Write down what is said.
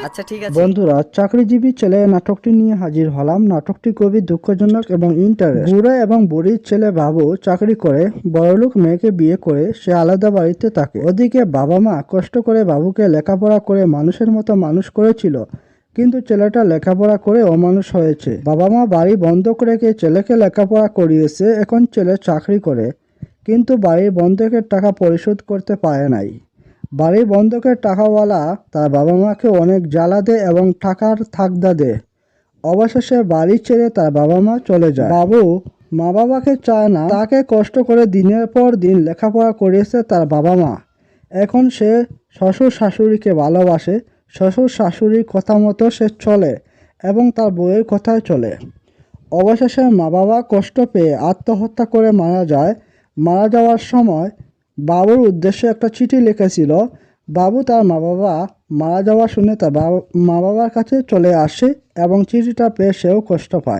আচ্ছা ঠিক আছে। বন্ধুরা, চাকরিজীবী ছেলে নাটকটি নিয়ে হাজির হলাম। নাটকটি খুবই দুঃখজনক এবং ইন্টারেস্ট। বুড়া এবং বুড়ির ছেলে বাবু চাকরি করে, বড়লোক মেয়েকে বিয়ে করে সে আলাদা বাড়িতে থাকে। ওদিকে বাবা মা কষ্ট করে বাবুকে লেখাপড়া করে মানুষের মতো মানুষ করেছিল, কিন্তু ছেলেটা লেখাপড়া করে অমানুষ হয়েছে। বাবা মা বাড়ি বন্ধক রেখে ছেলেকে লেখাপড়া করিয়েছে, এখন ছেলে চাকরি করে, কিন্তু বাড়ির বন্ধকের টাকা পরিশোধ করতে পারে নাই। বাড়ির বন্ধকের টাকাওয়ালা তার বাবা মাকে অনেক জ্বালা দেয় এবং টাকার থাকদা দেয়। অবশেষে বাড়ি ছেড়ে তার বাবা মা চলে যায়। বাবু মা বাবাকে চায় না, তাকে কষ্ট করে দিনের পর দিন লেখাপড়া করিয়েছে তার বাবা মা। এখন সে শ্বশুর শাশুড়িকে ভালোবাসে, শ্বশুর শাশুড়ির কথা মতো সে চলে এবং তার বউয়ের কথায় চলে। অবশেষে মা বাবা কষ্ট পেয়ে আত্মহত্যা করে মারা যায়। মারা যাওয়ার সময় বাবুর উদ্দেশ্যে একটা চিঠি লিখেছিল। বাবু তার মা বাবা মারা যাওয়া শুনে তার মা বাবার কাছে চলে আসে এবং চিঠিটা পেয়ে সেও কষ্ট পায়।